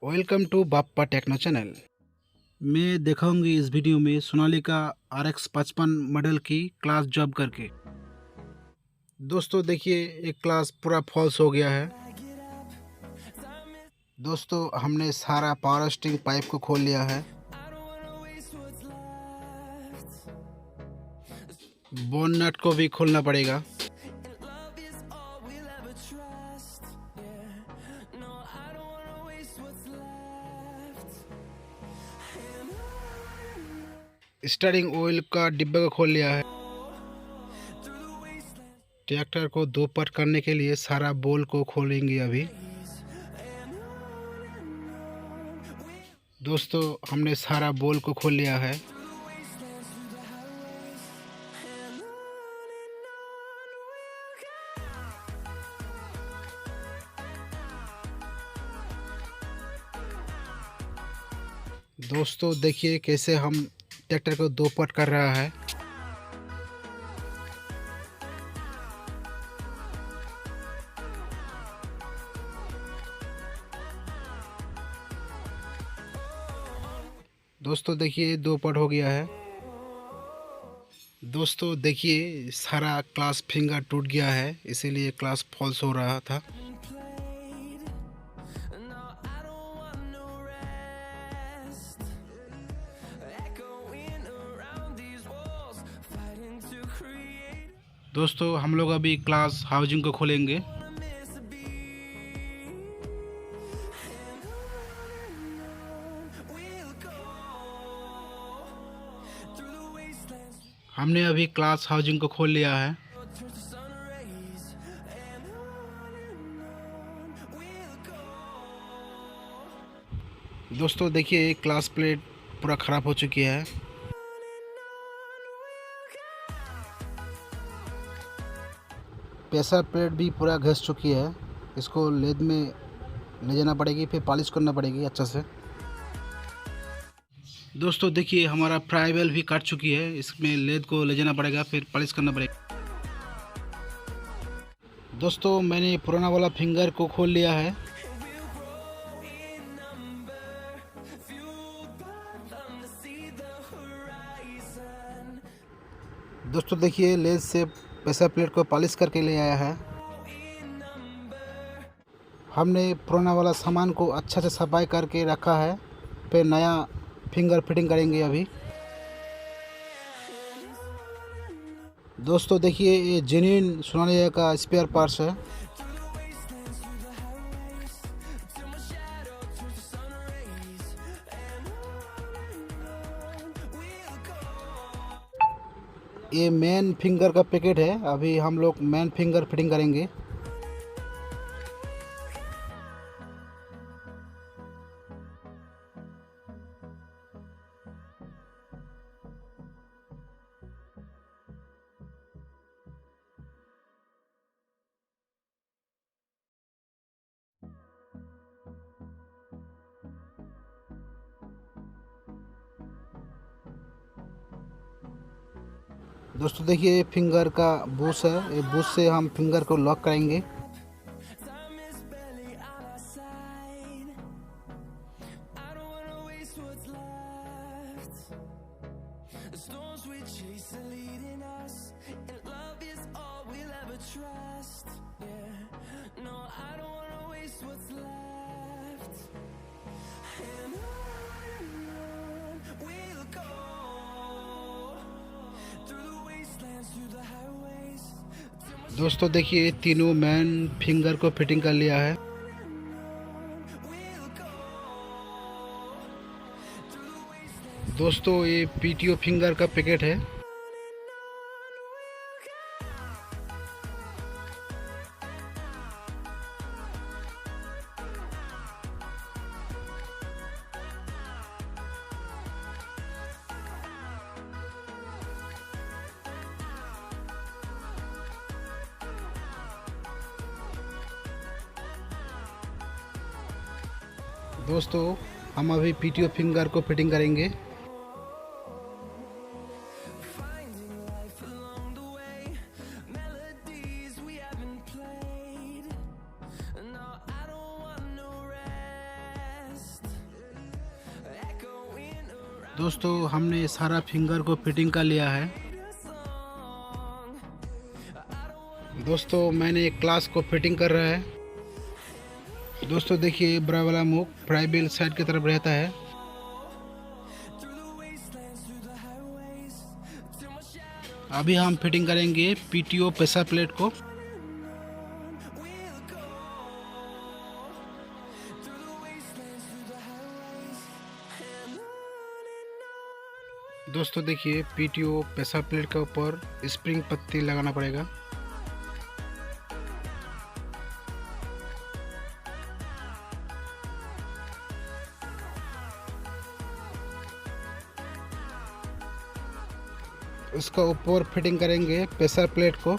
Welcome to Bappa techno channel. मैं दिखाऊंगी इस वीडियो में सोनालिका RX 55 मॉडल की क्लास जॉब करके। दोस्तों देखिए, एक क्लास पूरा फॉल्स हो गया है। दोस्तों हमने सारा पावर स्ट्रिंग पाइप को खोल लिया है। बोन नट को भी खोलना पड़ेगा। स्टीयरिंग ऑयल का डिब्बा को खोल लिया है। ट्रैक्टर को दो पार्ट करने के लिए सारा बोल को खोलेंगे अभी। दोस्तों हमने सारा बोल को खोल लिया है। दोस्तों देखिए कैसे हम ट्रैक्टर को दो पार्ट कर रहा है। दोस्तों देखिए दो पार्ट हो गया है। दोस्तों देखिए सारा क्लास फिंगर टूट गया है, इसीलिए क्लास फॉल्स हो रहा था। दोस्तों हम लोग अभी क्लास हाउसिंग को खोलेंगे। हमने अभी क्लास हाउसिंग को खोल लिया है। दोस्तों देखिए क्लास प्लेट पूरा ख़राब हो चुकी है। प्रेशर प्लेट भी पूरा घिस चुकी है। इसको लेद में ले जाना पड़ेगी, फिर पॉलिश करना पड़ेगी अच्छा से। दोस्तों देखिए हमारा फ्राई व्हील भी काट चुकी है, इसमें लेद को ले जाना पड़ेगा, फिर पॉलिश करना पड़ेगा। दोस्तों मैंने पुराना वाला फिंगर को खोल लिया है। दोस्तों देखिए लेद से प्रेशर प्लेट को पॉलिश करके ले आया है। हमने पुराना वाला सामान को अच्छा से सफाई करके रखा है, फिर नया फिंगर फिटिंग करेंगे अभी। दोस्तों देखिए ये जेन्युइन सोनालिका का स्पेयर पार्ट्स है। ये मेन फिंगर का पैकेट है, अभी हम लोग मेन फिंगर फिटिंग करेंगे। दोस्तों देखिए ये फिंगर का बूश है, ये बूश से हम फिंगर को लॉक करेंगे। दोस्तों देखिए तीनों मैन फिंगर को फिटिंग कर लिया है। दोस्तों ये PTO फिंगर का पैकेट है। दोस्तों हम अभी PTO फिंगर को फिटिंग करेंगे। दोस्तों हमने सारा फिंगर को फिटिंग कर लिया है। दोस्तों मैंने क्लास को फिटिंग कर रहा है। दोस्तों देखिए बड़ा वाला मुख फ्राई व्हील साइड की तरफ रहता है। अभी हम फिटिंग करेंगे पीटीओ प्रेशर प्लेट को। दोस्तों देखिए पीटीओ प्रेशर प्लेट के ऊपर स्प्रिंग पत्ती लगाना पड़ेगा। उसका ऊपर फिटिंग करेंगे प्रेशर प्लेट को।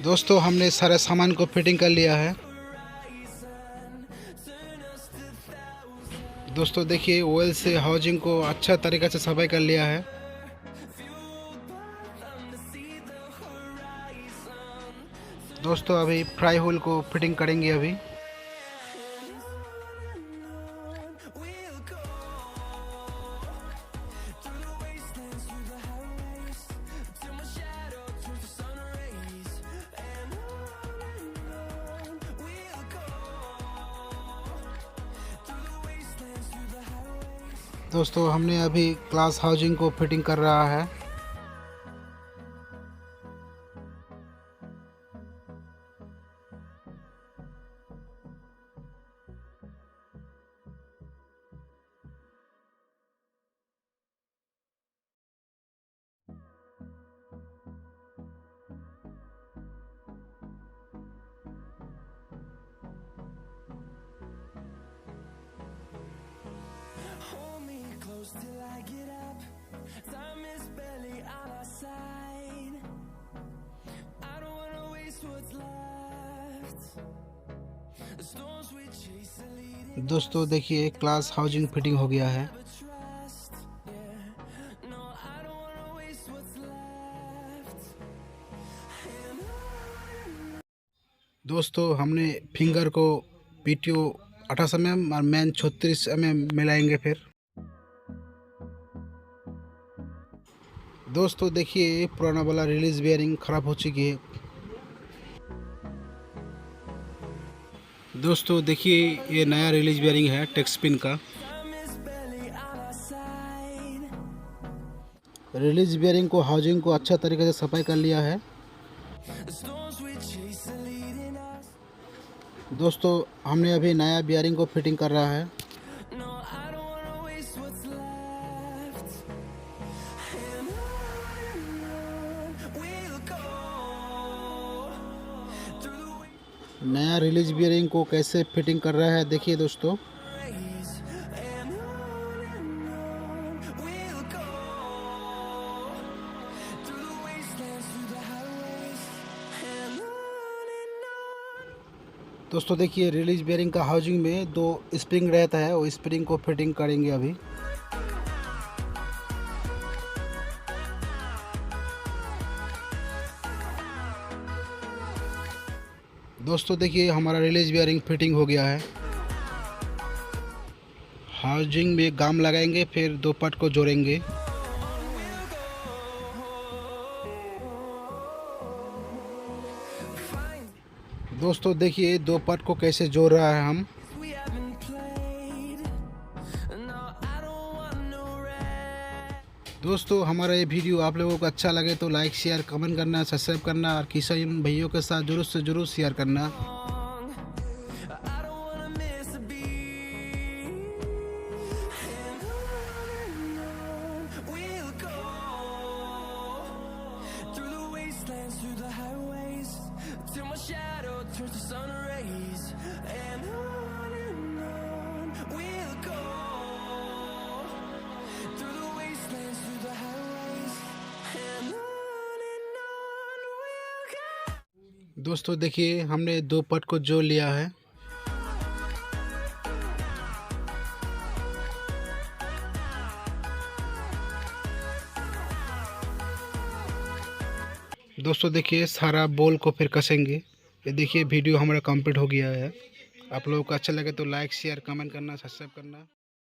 दोस्तों हमने सारे सामान को फिटिंग कर लिया है। दोस्तों देखिए ऑयल से हाउसिंग को अच्छा तरीके से सफाई कर लिया है। दोस्तों अभी फ्राई होल को फिटिंग करेंगे अभी। दोस्तों हमने अभी क्लास हाउसिंग को फिटिंग कर रहा है। Till I get up, time is barely on our side. I don't wanna waste what's left. The storms we chase are leading. दोस्तों देखिए क्लास हाउसिंग फिटिंग हो गया है। Trust, yeah. No, I don't wanna waste what's left. दोस्तों हमने finger को PTO 28 mm और man 36 mm मिलाएंगे फिर। दोस्तों देखिए पुराना वाला रिलीज बेयरिंग ख़राब हो चुकी है। दोस्तों देखिए ये नया रिलीज बेयरिंग है टेक्सपिन का। Time is barely on our side. Release bearing को हाउसिंग को अच्छा तरीके से सफाई कर लिया है। The storms we chase are leading us. दोस्तों हमने अभी नया बेयरिंग को फिटिंग कर रहा है। No, I don't wanna waste what's left. And on we'll go through the नया रिलीज बेयरिंग को कैसे फिटिंग कर रहा है देखिए दोस्तों। ways. And on we'll go through the wastelands, through the highways. And on. दोस्तों देखिए रिलीज बेयरिंग का हाउसिंग में 2 स्प्रिंग रहता है, वो स्प्रिंग को फिटिंग करेंगे अभी। दोस्तों देखिए हमारा रिलीज बेयरिंग फिटिंग हो गया है। हाउसिंग में गाम लगाएंगे फिर 2 पार्ट को जोड़ेंगे। दोस्तों देखिए 2 पार्ट को कैसे जोड़ रहा है हम। We haven't played. No, I don't want no rest. दोस्तों हमारा ये वीडियो आप लोगों को अच्छा लगे तो लाइक शेयर कमेंट करना, सब्सक्राइब करना और किसी भैयों के साथ जरूर से जरूर शेयर करना। I don't wanna miss a beat. And on we'll go through the wastelands, through the highways, till my shadow turns to sun rays. And on we'll go through the wastelands, through the highways. And on we'll go. दोस्तों देखिए हमने 2 part को जोड़ लिया है। दोस्तों देखिए सारा बॉल को फिर कसेंगे। ये देखिए वीडियो हमारा कंप्लीट हो गया है। आप लोगों को अच्छा लगे तो लाइक शेयर कमेंट करना सब्सक्राइब करना।